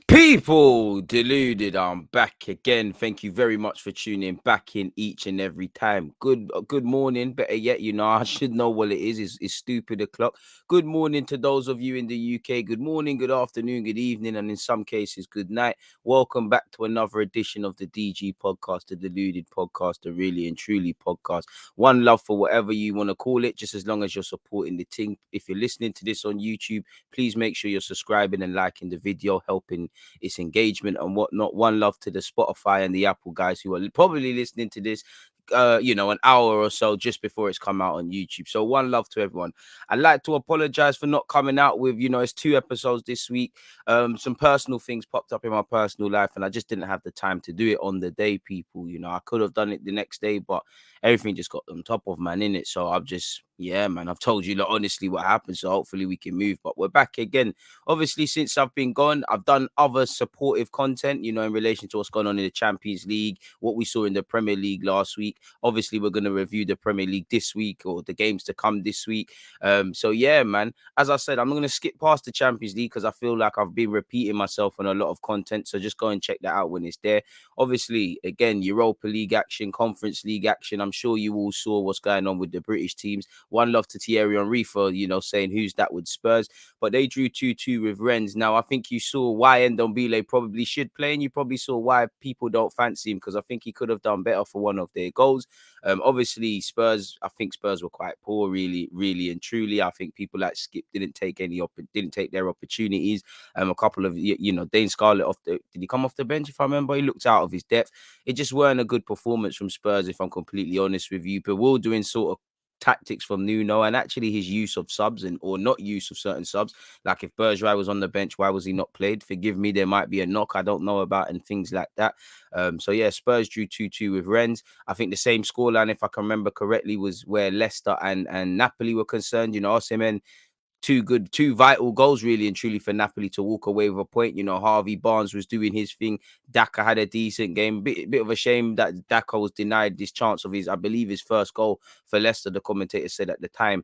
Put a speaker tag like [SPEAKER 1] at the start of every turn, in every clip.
[SPEAKER 1] People deluded, I'm back again. Thank you very much for tuning back in each and every time. Good morning. Better yet, I should know what it is. It's stupid o'clock. Good morning to those of you in the UK. Good morning, good afternoon, good evening, and in some cases, good night. Welcome back to another edition of the DG podcast, the Deluded podcast, the Really and Truly podcast. One love for whatever you want to call it, just as long as you're supporting the team. If you're listening to this on YouTube, please make sure you're subscribing and liking the video, helping its engagement and whatnot. One love to the Spotify and the Apple guys who are probably listening to this an hour or so just before it's come out on YouTube. So one love to everyone. I'd like to apologize for not coming out with, it's 2 episodes this week. Some personal things popped up in my personal life and I just didn't have the time to do it on the day, people. I could have done it the next day, but everything just got on top of man in it. So I've told you honestly what happened. So hopefully we can move. But we're back again. Obviously, since I've been gone, I've done other supportive content, in relation to what's going on in the Champions League, what we saw in the Premier League last week. Obviously, we're going to review the Premier League this week or the games to come this week. So yeah, man, as I said, I'm going to skip past the Champions League because I feel like I've been repeating myself on a lot of content. So just go and check that out when it's there. Obviously, again, Europa League action, Conference League action. I'm sure you all saw what's going on with the British teams. One love to Thierry Henry for, saying who's that with Spurs. But they drew 2-2 with Rennes. Now, I think you saw why Ndombele probably should play, and you probably saw why people don't fancy him, because I think he could have done better for one of their goals. Obviously, I think Spurs were quite poor, really, really and truly. I think people like Skip didn't take their opportunities. A couple of, Dane Scarlett did he come off the bench? If I remember, he looked out of his depth. It just weren't a good performance from Spurs, if I'm completely honest with you. Bewildering sort of tactics from Nuno, and actually his use of subs or not use of certain subs. Like if Bergwijn was on the bench, why was he not played? Forgive me, there might be a knock I don't know about and things like that. So yeah, Spurs drew 2-2 with Rennes. I think the same scoreline, if I can remember correctly, was where Leicester and Napoli were concerned. Osimhen, two vital goals really and truly for Napoli to walk away with a point. Harvey Barnes was doing his thing. Daka had a decent game. Bit of a shame that Daka was denied this chance of I believe his first goal for Leicester. The commentator said at the time,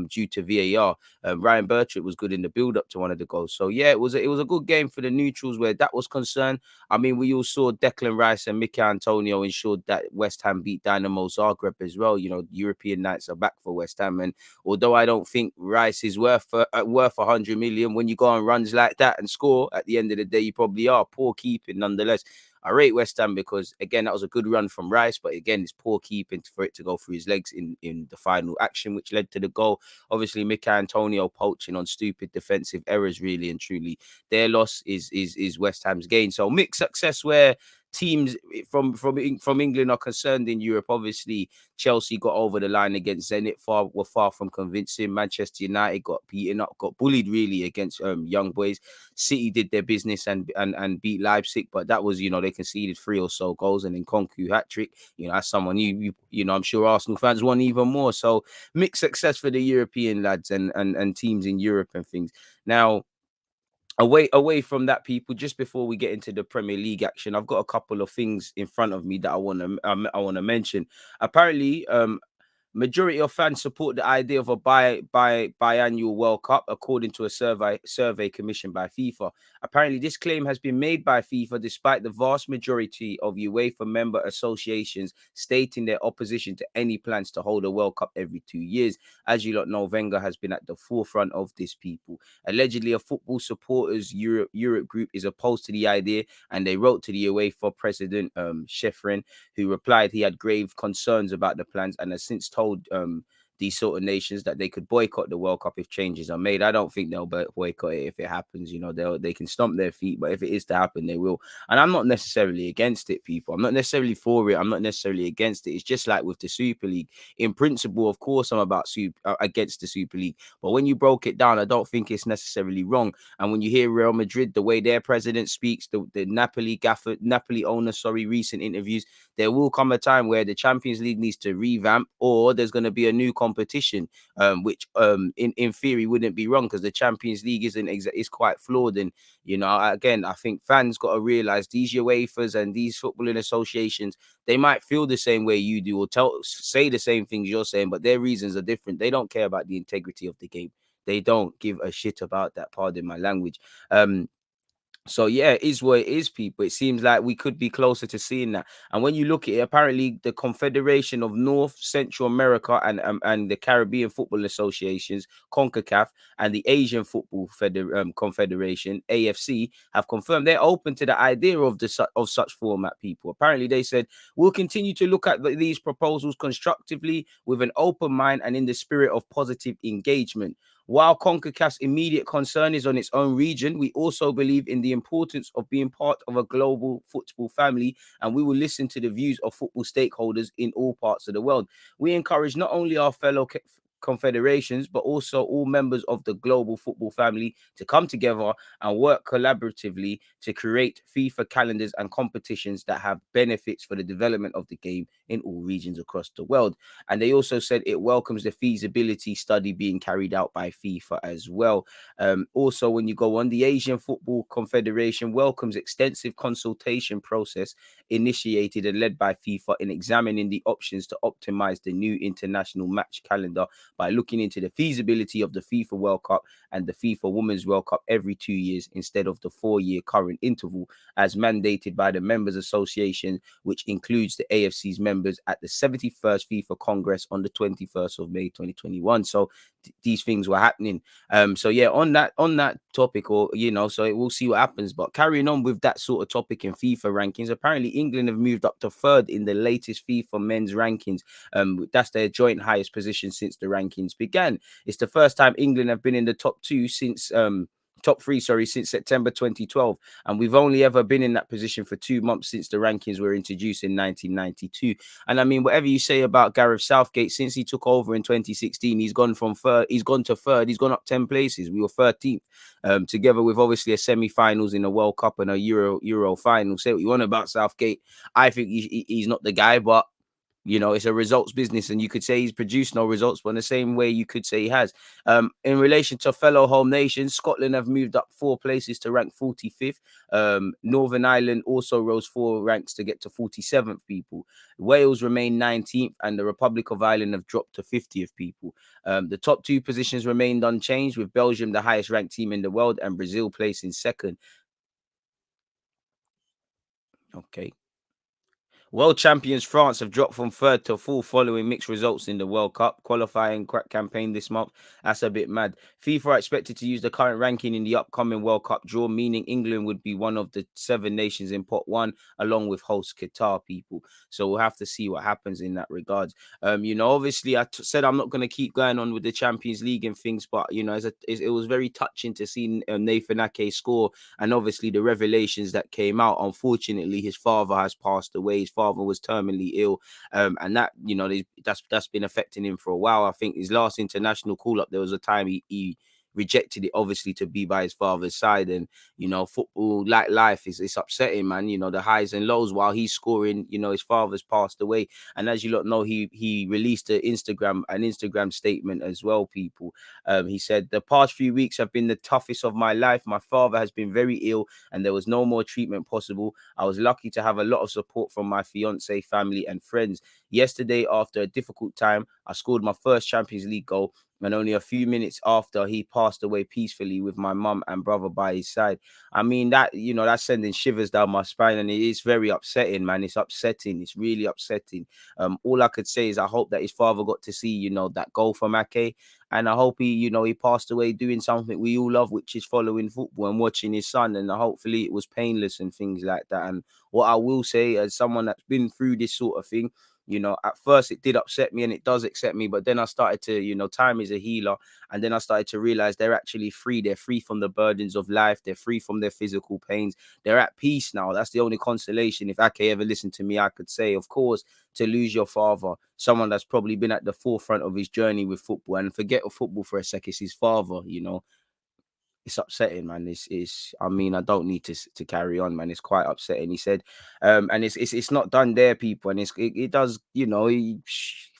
[SPEAKER 1] due to VAR. Ryan Bertrand was good in the build-up to one of the goals. So yeah, it was a good game for the neutrals where that was concerned. I mean, we all saw Declan Rice and Mikel Antonio ensured that West Ham beat Dynamo Zagreb as well. European nights are back for West Ham, and although I don't think Rice is worth 100 million, when you go on runs like that and score, at the end of the day, you probably are. Poor keeping nonetheless. I rate West Ham because, again, that was a good run from Rice, but again, it's poor keeping for it to go through his legs in the final action, which led to the goal. Obviously, Mikel Antonio poaching on stupid defensive errors, really and truly. Their loss is West Ham's gain. So mixed success where teams from England are concerned in Europe. Obviously, Chelsea got over the line against Zenit, were far from convincing. Manchester United got beaten up, got bullied really against young boys. City did their business and beat Leipzig, but that was, they conceded 3 or so goals, and then Konku hat-trick. As someone I'm sure Arsenal fans want even more. So mixed success for the European lads and teams in Europe and things. Now, away from that, people, just before we get into the Premier League action, I've got a couple of things in front of me that I want to mention. Apparently, majority of fans support the idea of a biannual World Cup, according to a survey commissioned by FIFA. Apparently, this claim has been made by FIFA despite the vast majority of UEFA member associations stating their opposition to any plans to hold a World Cup every 2 years. As you lot know, Wenger has been at the forefront of this, people. Allegedly, a football supporters Europe group is opposed to the idea, and they wrote to the UEFA president, Shefrin, who replied he had grave concerns about the plans and has since told these sort of nations that they could boycott the World Cup if changes are made. I don't think they'll boycott it if it happens. They can stomp their feet, but if it is to happen, they will. And I'm not necessarily against it, people. I'm not necessarily for it. I'm not necessarily against it. It's just like with the Super League. In principle, of course, I'm against the Super League. But when you broke it down, I don't think it's necessarily wrong. And when you hear Real Madrid, the way their president speaks, the Napoli owner, recent interviews, there will come a time where the Champions League needs to revamp, or there's going to be a new competition, which in theory wouldn't be wrong, because the Champions League is quite flawed. And again, I think fans got to realize these UEFAs and these footballing associations, they might feel the same way you do, or say the same things you're saying, but their reasons are different. They don't care about the integrity of the game. They don't give a shit about that, pardon my language. So yeah, it is what it is, people. It seems like we could be closer to seeing that. And when you look at it, apparently the Confederation of North Central America and the Caribbean Football Associations, CONCACAF, and the Asian Football Confederation, AFC, have confirmed they're open to the idea of of such format. People, apparently, they said we'll continue to look at these proposals constructively with an open mind and in the spirit of positive engagement. While CONCACAF's immediate concern is on its own region, we also believe in the importance of being part of a global football family, and we will listen to the views of football stakeholders in all parts of the world. We encourage not only our fellow confederations, but also all members of the global football family to come together and work collaboratively to create FIFA calendars and competitions that have benefits for the development of the game in all regions across the world. And they also said it welcomes the feasibility study being carried out by FIFA as well. Also, when you go on, the Asian Football Confederation welcomes extensive consultation process initiated and led by FIFA in examining the options to optimize the new international match calendar by looking into the feasibility of the FIFA World Cup and the FIFA Women's World Cup every 2 years instead of the 4 year current interval, as mandated by the Members Association, which includes the AFC's members at the 71st FIFA Congress on the 21st of May 2021. So these things were happening. So yeah, on that topic, or so we'll see what happens. But carrying on with that sort of topic in FIFA rankings, apparently England have moved up to third in the latest FIFA men's rankings. That's their joint highest position since the rankings began. It's the first time England have been in the top three, sorry, since September 2012. And we've only ever been in that position for 2 months since the rankings were introduced in 1992. And I mean, whatever you say about Gareth Southgate, since he took over in 2016, he's gone from third, he's gone to third, he's gone up 10 places. We were 13th, together with obviously a semi-finals in a World Cup and a Euro final. Say what you want about Southgate. I think he's not the guy, but it's a results business, and you could say he's produced no results, but in the same way, you could say he has. In relation to fellow home nations, Scotland have moved up 4 places to rank 45th. Northern Ireland also rose 4 ranks to get to 47th, people. Wales remain 19th, and the Republic of Ireland have dropped to 50th, people. The top 2 positions remained unchanged, with Belgium the highest ranked team in the world and Brazil placing second. Okay. World champions France have dropped from third to fourth following mixed results in the World Cup qualifying campaign this month. That's a bit mad. FIFA are expected to use the current ranking in the upcoming World Cup draw, meaning England would be one of the 7 nations in pot one, along with host Qatar, people. So we'll have to see what happens in that regard. Obviously, said I'm not going to keep going on with the Champions League and things, but it was very touching to see Nathan Ake score, and obviously the revelations that came out. Unfortunately, his father has passed away. His father was terminally ill, and that that's been affecting him for a while. I think his last international call up, there was a time he rejected it, obviously, to be by his father's side. And football, like life, it's upsetting, man. The highs and lows. While he's scoring, his father's passed away. And as you lot know, he released an Instagram statement as well, people. He said, the past few weeks have been the toughest of my life. My father has been very ill and there was no more treatment possible. I was lucky to have a lot of support from my fiance, family, and friends. Yesterday, after a difficult time, I scored my first Champions League goal, and only a few minutes after, he passed away peacefully with my mum and brother by his side. I mean, that's sending shivers down my spine, and it is very upsetting, man. It's upsetting. It's really upsetting. All I could say is I hope that his father got to see, that goal from Ake. And I hope he passed away doing something we all love, which is following football and watching his son. And hopefully it was painless and things like that. And what I will say, as someone that's been through this sort of thing, at first it did upset me, and it does upset me. But then I started to, time is a healer. And then I started to realize they're actually free. They're free from the burdens of life. They're free from their physical pains. They're at peace now. That's the only consolation. If Ake ever listened to me, I could say, of course, to lose your father, someone that's probably been at the forefront of his journey with football, and forget of football for a sec, it's his father. It's upsetting, man. I mean, I don't need to carry on, man. It's quite upsetting. He said, and it's not done there, people, and it does,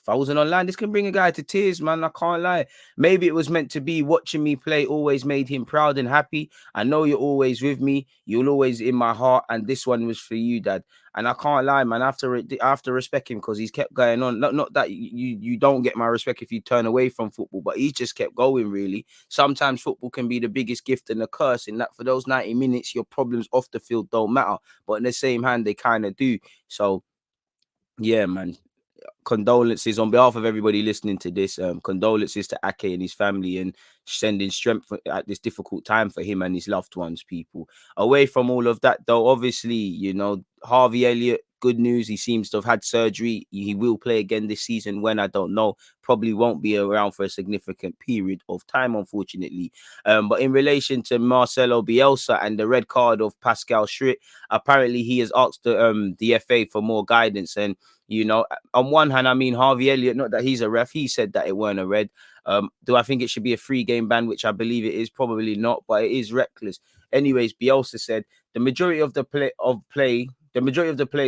[SPEAKER 1] if I wasn't online, this can bring a guy to tears, man. I can't lie. Maybe it was meant to be. Watching me play always made him proud and happy. I know you're always with me. You're always in my heart. And this one was for you, Dad. And I can't lie, man. I have to respect him because he's kept going on. Not that you don't get my respect if you turn away from football, but he's just kept going, really. Sometimes football can be the biggest gift and a curse in that for those 90 minutes, your problems off the field don't matter. But in the same hand, they kind of do. So, yeah, man, condolences on behalf of everybody listening to this. Condolences to Ake and his family, and sending strength at this difficult time for him and his loved ones. People, away from all of that, though, obviously, Harvey Elliott. Good news. He seems to have had surgery. He will play again this season. When, I don't know. Probably won't be around for a significant period of time, unfortunately. But in relation to Marcelo Bielsa and the red card of Pascal Schritt, apparently he has asked the FA for more guidance. And on one hand, I mean, Harvey Elliott, not that he's a ref, he said that it weren't a red. Do I think it should be a 3-game ban, which I believe it is? Probably not, but it is reckless. Anyways, Bielsa said the majority of the plays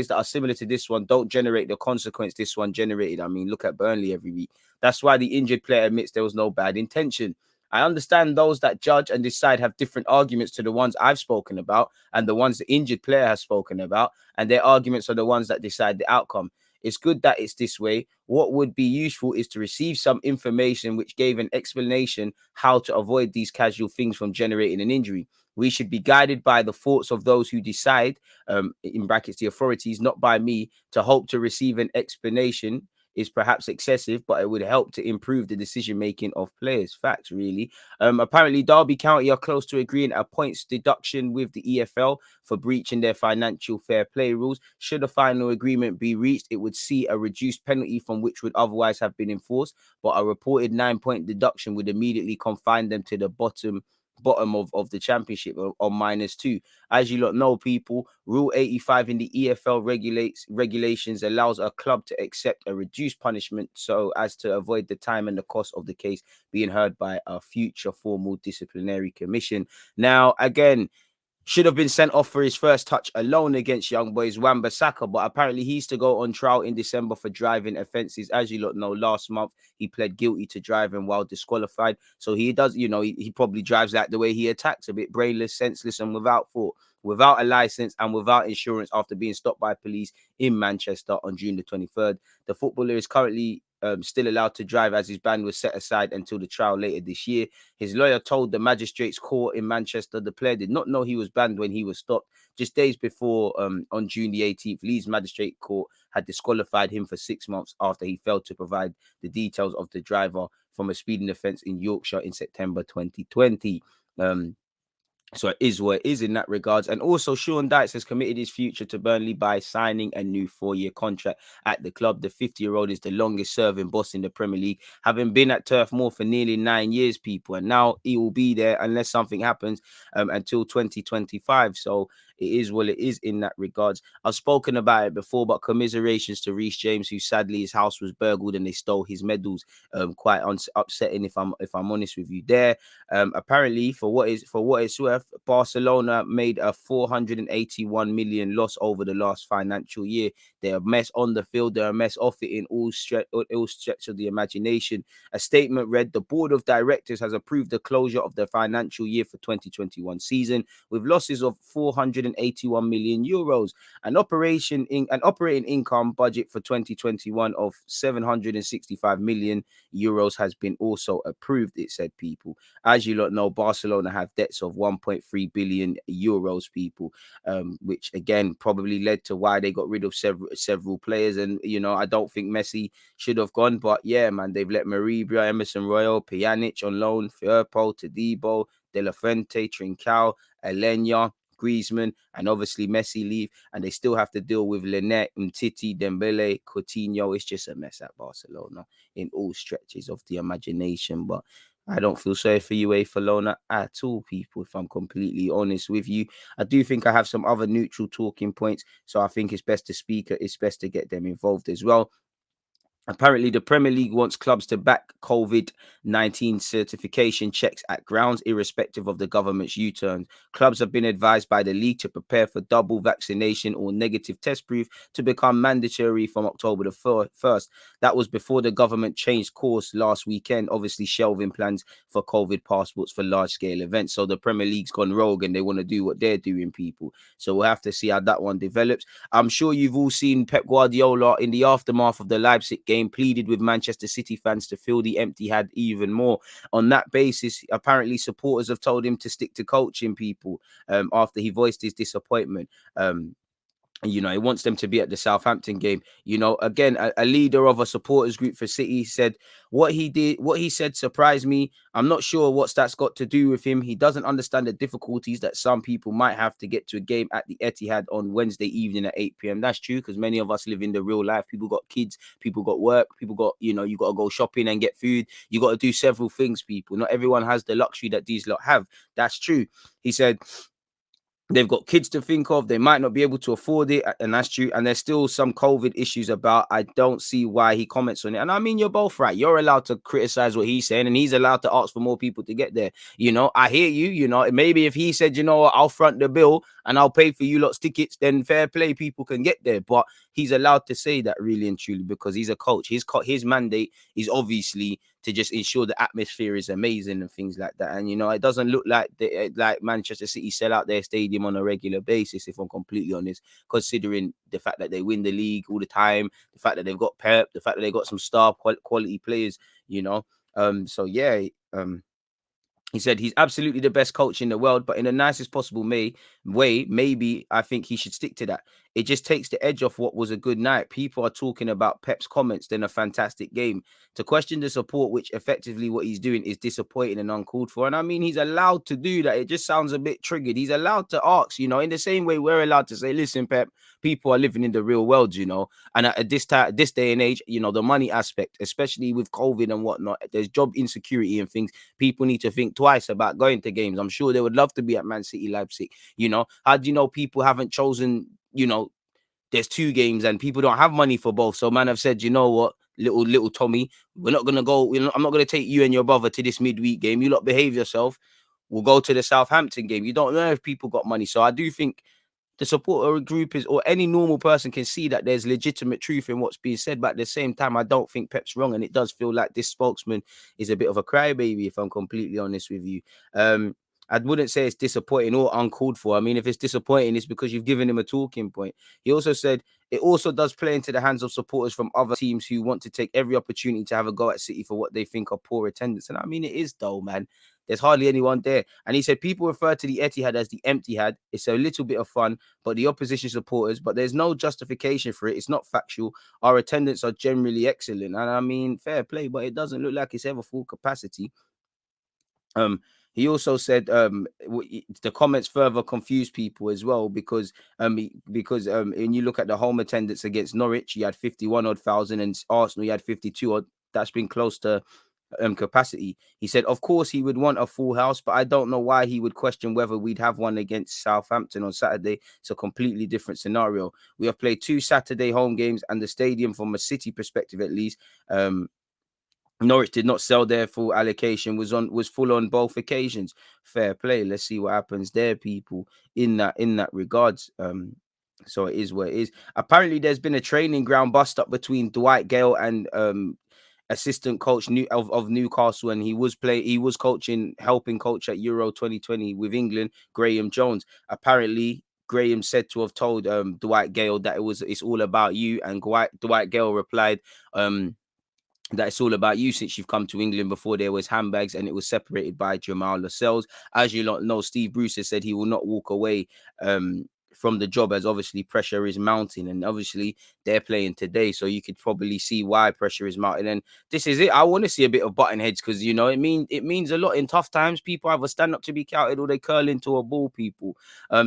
[SPEAKER 1] that are similar to this one don't generate the consequence this one generated. I mean, look at Burnley every week. That's why the injured player admits there was no bad intention. I understand those that judge and decide have different arguments to the ones I've spoken about and the ones the injured player has spoken about, and their arguments are the ones that decide the outcome. It's good that it's this way. What would be useful is to receive some information which gave an explanation how to avoid these casual things from generating an injury. We should be guided by the thoughts of those who decide, in brackets, the authorities, not by me. To hope to receive an explanation is perhaps excessive, but it would help to improve the decision making of players. Facts, really. Apparently, Derby County are close to agreeing a points deduction with the EFL for breaching their financial fair play rules. Should a final agreement be reached, it would see a reduced penalty from which would otherwise have been enforced, but a reported 9-point deduction would immediately confine them to the bottom of the championship on -2. As you lot know, people, Rule 85 in the EFL regulations allows a club to accept a reduced punishment so as to avoid the time and the cost of the case being heard by a future formal disciplinary commission. Now, again, should have been sent off for his first touch alone against Young Boys Wan-Bissaka, but apparently he's to go on trial in December for driving offences. As you lot know, last month he pled guilty to driving while disqualified. So he does, he probably drives like the way he attacks, a bit brainless, senseless, and without thought, without a license and without insurance after being stopped by police in Manchester on June the 23rd. The footballer is currently still allowed to drive as his ban was set aside until the trial later this year. His lawyer told the magistrates court in Manchester the player did not know he was banned when he was stopped. Just days before, on June the 18th, Leeds Magistrate Court had disqualified him for 6 months after he failed to provide the details of the driver from a speeding offence in Yorkshire in September 2020. So it is what it is in that regards. And also, Sean Dyche has committed his future to Burnley by signing a new 4-year contract at the club. The 50-year-old is the longest serving boss in the Premier League, having been at Turf Moor for nearly 9 years, people. And now he will be there unless something happens until 2025. So it is what it is in that regards. I've spoken about it before, but commiserations to Reece James, who sadly his house was burgled and they stole his medals. Quite upsetting if I'm honest with you there. Apparently, for what it's worth, Barcelona made a 481 million loss over the last financial year. They're a mess on the field. They're a mess off it in all stretch of the imagination. A statement read, the board of directors has approved the closure of the financial year for 2021 season with losses of 481 million euros. An operating income budget for 2021 of 765 million euros has been also approved, it said, people. As you lot know, Barcelona have debts of 1.3 billion euros, people, which again probably led to why they got rid of several players. And I don't think Messi should have gone, but yeah, man, they've let Maribra, Emerson Royal, Pjanic on loan, Firpo, Todibo, De La Fuente, Trincao, Alenya, Griezmann, and obviously Messi leave, and they still have to deal with Lynette, Umtiti, Dembele, Coutinho. It's just a mess at Barcelona in all stretches of the imagination. But I don't feel sorry for UA Falona at all, people, if I'm completely honest with you. I do think I have some other neutral talking points, so I think it's best to get them involved as well. Apparently, the Premier League wants clubs to back COVID-19 certification checks at grounds, irrespective of the government's U-turn. Clubs have been advised by the league to prepare for double vaccination or negative test proof to become mandatory from October the 1st. That was before the government changed course last weekend, obviously shelving plans for COVID passports for large-scale events. So the Premier League's gone rogue and they want to do what they're doing, people. So we'll have to see how that one develops. I'm sure you've all seen Pep Guardiola in the aftermath of the Leipzig game pleaded with Manchester City fans to fill the empty head even more. On that basis, apparently supporters have told him to stick to coaching, people, after he voiced his disappointment. He wants them to be at the Southampton game. Again, a leader of a supporters group for City said what he said surprised me. I'm not sure what that's got to do with him. He doesn't understand the difficulties that some people might have to get to a game at the Etihad on Wednesday evening at 8 p.m. That's true, because many of us live in the real life. People got kids, people got work, people got, you got to go shopping and get food. You got to do several things, people. Not everyone has the luxury that these lot have. That's true. He said, they've got kids to think of. They might not be able to afford it, and that's true. And there's still some COVID issues about. I don't see why he comments on it. And I mean, you're both right. You're allowed to criticize what he's saying, and he's allowed to ask for more people to get there. I hear you. Maybe if he said, what, I'll front the bill and I'll pay for you lot's tickets, then fair play, people can get there. But he's allowed to say that, really and truly, because he's a coach. His mandate is obviously to just ensure the atmosphere is amazing and things like that. And it doesn't look like Manchester City sell out their stadium on a regular basis, if I'm completely honest, considering the fact that they win the league all the time, the fact that they've got Pep, the fact that they've got some star quality players. So yeah. He said he's absolutely the best coach in the world, but in the nicest possible way, maybe I think he should stick to that. It just takes the edge off what was a good night. People are talking about Pep's comments, then a fantastic game. To question the support, which effectively what he's doing is disappointing and uncalled for. And I mean, he's allowed to do that. It just sounds a bit triggered. He's allowed to ask, in the same way we're allowed to say, listen, Pep, people are living in the real world, And at this day and age, the money aspect, especially with COVID and whatnot, there's job insecurity and things. People need to think twice about going to games. I'm sure they would love to be at Man City, Leipzig. How do you know people haven't chosen, there's two games and people don't have money for both. So man have said, you know what, little Tommy, we're not gonna go. I'm not gonna take you and your brother to this midweek game. You lot behave yourself. We'll go to the Southampton game. You don't know if people got money. So I do think the supporter group is, or any normal person can see that there's legitimate truth in what's being said. But at the same time, I don't think Pep's wrong. And it does feel like this spokesman is a bit of a crybaby, if I'm completely honest with you. I wouldn't say it's disappointing or uncalled for. I mean, if it's disappointing, it's because you've given him a talking point. He also said it also does play into the hands of supporters from other teams who want to take every opportunity to have a go at City for what they think are poor attendance. And I mean, it is dull, man. There's hardly anyone there. And he said people refer to the Etihad as the empty had. It's a little bit of fun, but the opposition supporters, but there's no justification for it. It's not factual. Our attendance are generally excellent. And I mean, fair play, but it doesn't look like it's ever full capacity. He also said the comments further confused people as well because when you look at the home attendance against Norwich, you had 51 odd thousand, and Arsenal you had 52 odd. That's been close to capacity. He said, of course, he would want a full house, but I don't know why he would question whether we'd have one against Southampton on Saturday. It's a completely different scenario. We have played 2 Saturday home games, and the stadium, from a City perspective at least, Norwich did not sell their full allocation, was full on both occasions. Fair play. Let's see what happens there, people, in that regards. So it is what it is. Apparently, there's been a training ground bust up between Dwight Gale and assistant coach of Newcastle, and he was helping coach at Euro 2020 with England, Graham Jones. Apparently, Graham said to have told Dwight Gale that it's all about you, and Dwight Gale replied that it's all about you since you've come to England. Before there was handbags, and it was separated by Jamal Lascelles. As you know, Steve Bruce has said he will not walk away from the job, as obviously pressure is mounting, and obviously they're playing today, so you could probably see why pressure is mounting. And this is it. I want to see a bit of button heads, because it means a lot in tough times. People either stand up to be counted or they curl into a ball, people.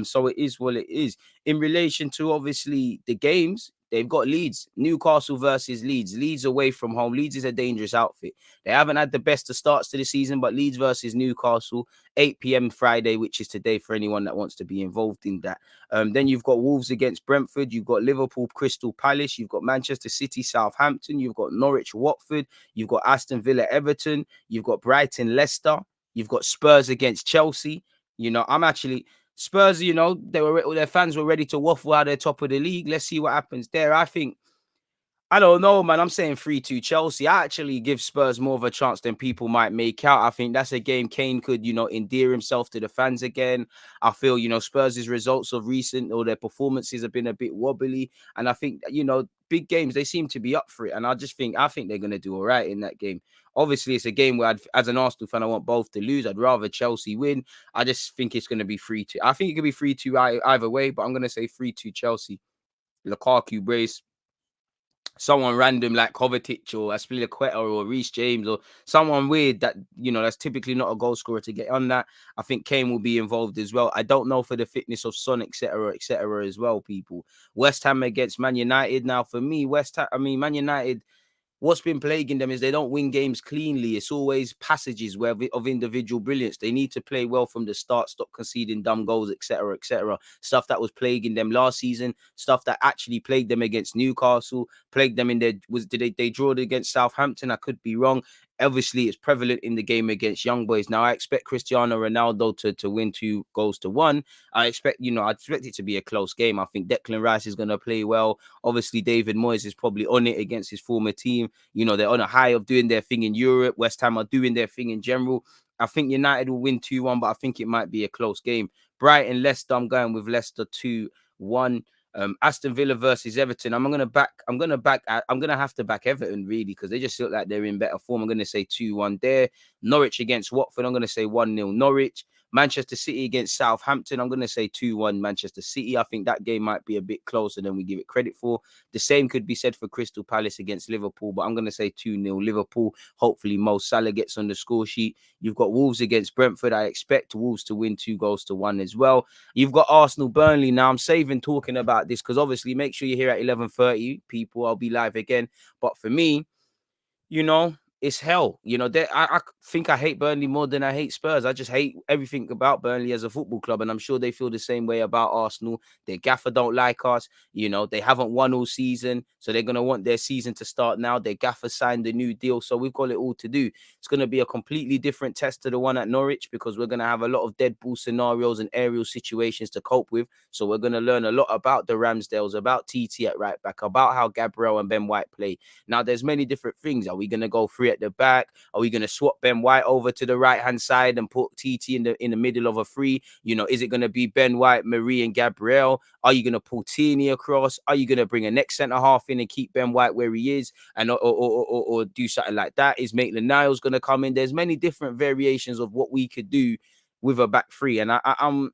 [SPEAKER 1] So it is what it is. In relation to obviously the games, They've got Leeds, Newcastle versus Leeds. Leeds away from home. Leeds is a dangerous outfit. They haven't had the best of starts to the season, but Leeds versus Newcastle, 8 p.m. Friday, which is today for anyone that wants to be involved in that. Then you've got Wolves against Brentford. You've got Liverpool, Crystal Palace. You've got Manchester City, Southampton. You've got Norwich, Watford. You've got Aston Villa, Everton. You've got Brighton, Leicester. You've got Spurs against Chelsea. I'm actually Spurs. Their fans were ready to waffle out of the top of the league. Let's see what happens there. I don't know, man. I'm saying 3-2 Chelsea. I actually give Spurs more of a chance than people might make out. I think that's a game Kane could, endear himself to the fans again. I feel, Spurs' results of recent or their performances have been a bit wobbly. And I think, big games, they seem to be up for it. And I think they're going to do all right in that game. Obviously, it's a game where, as an Arsenal fan, I want both to lose. I'd rather Chelsea win. I just think it's going to be 3-2. I think it could be 3-2 either way, but I'm going to say 3-2 Chelsea. Lukaku brace. Someone random like Kovacic or Aspilicueta or Reece James or someone weird that, that's typically not a goal scorer to get on that. I think Kane will be involved as well. I don't know for the fitness of Son, etc., as well, people. West Ham against Man United. Now, for me, Man United, what's been plaguing them is they don't win games cleanly. It's always passages of individual brilliance. They need to play well from the start, stop conceding dumb goals, etc., etc. Stuff that was plaguing them last season, stuff that actually plagued them against Newcastle, plagued them did they draw against Southampton? I could be wrong. Obviously, it's prevalent in the game against Young Boys. Now, I expect Cristiano Ronaldo to win 2-1. I expect it to be a close game. I think Declan Rice is going to play well. Obviously, David Moyes is probably on it against his former team. They're on a high of doing their thing in Europe. West Ham are doing their thing in general. I think United will win 2-1, but I think it might be a close game. Brighton, Leicester, I'm going with Leicester 2-1. Aston Villa versus Everton. I'm gonna have to back Everton really because they just look like they're in better form. I'm gonna say 2-1 there. Norwich against Watford. I'm gonna say 1-0 Norwich. Manchester City against Southampton. I'm gonna say 2-1 Manchester City. I think that game might be a bit closer than we give it credit for. The same could be said for Crystal Palace against Liverpool, but I'm gonna say 2-0 Liverpool. Hopefully Mo Salah gets on the score sheet. You've got Wolves against Brentford. I expect Wolves to win 2-1 as well. You've got Arsenal Burnley. Now I'm saving talking about this because obviously make sure you're here at 11:30, people. I'll be live again. But for me, it's hell. I think I hate Burnley more than I hate Spurs. I just hate everything about Burnley as a football club, and I'm sure they feel the same way about Arsenal. Their gaffer don't like us. They haven't won all season, so they're going to want their season to start now. Their gaffer signed a new deal, so we've got it all to do. It's going to be a completely different test to the one at Norwich because we're going to have a lot of dead ball scenarios and aerial situations to cope with. So we're going to learn a lot about the Ramsdales, about TT at right back, about how Gabriel and Ben White play. Now, there's many different things. Are we going to go free at the back? Are we going to swap Ben White over to the right-hand side and put TT in the middle of a free? Is it going to be Ben White, Marie, and Gabriel? Are you going to pull Tierney across? Are you going to bring a next centre-half in and keep Ben White where he is and or do something like that? Is Maitland-Niles going to come in? There's many different variations of what we could do with a back three. And I'm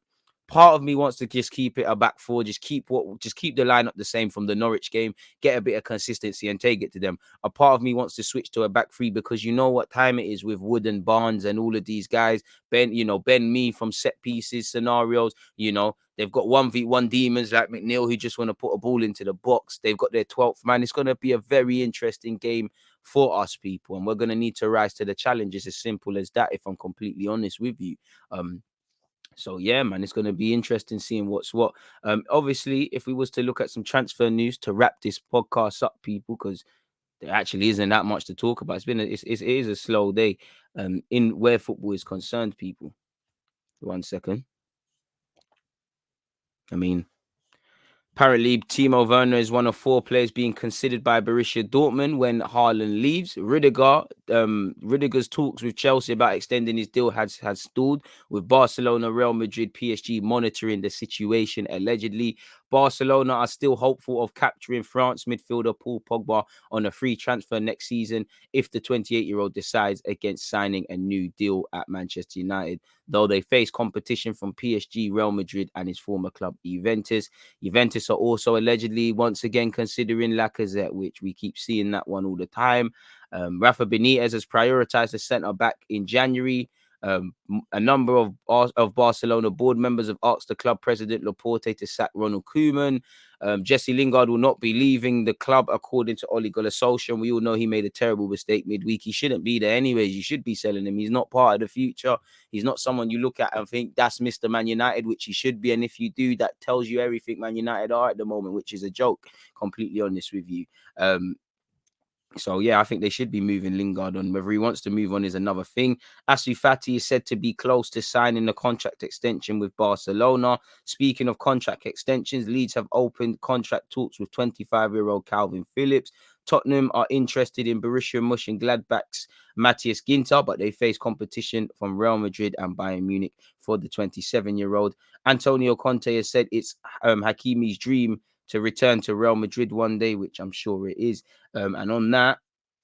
[SPEAKER 1] part of me wants to just keep it a back four, just keep the lineup the same from the Norwich game, get a bit of consistency and take it to them. A part of me wants to switch to a back three because you know what time it is with Wood and Barnes and all of these guys. Ben Mee from set pieces, scenarios, they've got 1v1 demons like McNeil who just want to put a ball into the box. They've got their 12th man. It's going to be a very interesting game for us people, and we're going to need to rise to the challenge. It's as simple as that, if I'm completely honest with you. So yeah, man, it's going to be interesting seeing what's what. Obviously, if we was to look at some transfer news to wrap this podcast up, people, because there actually isn't that much to talk about. It is a slow day, in where football is concerned, people. 1 second. Apparently, Timo Werner is one of 4 players being considered by Borussia Dortmund when Haaland leaves. Rudiger's talks with Chelsea about extending his deal has stalled, with Barcelona, Real Madrid, PSG monitoring the situation allegedly. Barcelona are still hopeful of capturing France midfielder Paul Pogba on a free transfer next season if the 28-year-old decides against signing a new deal at Manchester United, though they face competition from PSG, Real Madrid and his former club Juventus. Juventus are also allegedly once again considering Lacazette, which we keep seeing that one all the time. Rafa Benitez has prioritized the centre-back in January. A number of Barcelona board members have asked the club president Laporte to sack Ronald Koeman. Jesse Lingard will not be leaving the club, according to Ole Gunnar Solskjaer. We all know he made a terrible mistake midweek. He shouldn't be there anyways. You should be selling him. He's not part of the future. He's not someone you look at and think that's Mr. Man United, which he should be. And if you do, that tells you everything Man United are at the moment, which is a joke. Completely honest with you. So, yeah, I think they should be moving Lingard on. Whether he wants to move on is another thing. Ansu Fati is said to be close to signing the contract extension with Barcelona. Speaking of contract extensions, Leeds have opened contract talks with 25-year-old Calvin Phillips. Tottenham are interested in Borussia Mönchengladbach's Matthias Ginter, but they face competition from Real Madrid and Bayern Munich for the 27-year-old. Antonio Conte has said it's Hakimi's dream to return to Real Madrid one day, which I'm sure it is. And on that,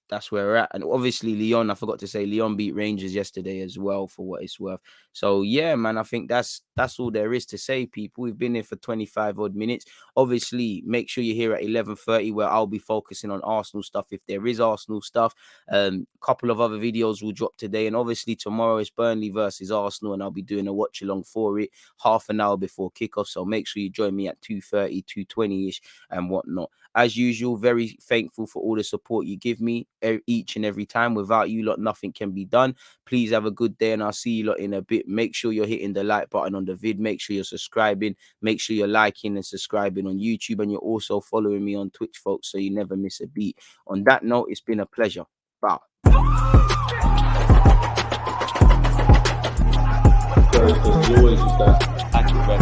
[SPEAKER 1] that's where we're at. And obviously, Lyon, I forgot to say, Lyon beat Rangers yesterday as well, for what it's worth. So, yeah, man, I think that's all there is to say, people. We've been here for 25 odd minutes. Obviously, make sure you're here at 11:30, where I'll be focusing on Arsenal stuff, if there is Arsenal stuff. A couple of other videos will drop today. And obviously, tomorrow is Burnley versus Arsenal, and I'll be doing a watch along for it half an hour before kickoff. So make sure you join me at 2:30, 2:20-ish and whatnot. As usual, very thankful for all the support you give me each and every time. Without you lot, nothing can be done. Please have a good day, and I'll see you lot in a bit. Make sure you're hitting the like button on the vid. Make sure you're subscribing. Make sure you're liking and subscribing on YouTube, and you're also following me on Twitch, folks, so you never miss a beat. On that note, it's been a pleasure. Bye.
[SPEAKER 2] Because you always use that accurate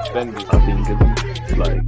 [SPEAKER 2] defenders. I think it's like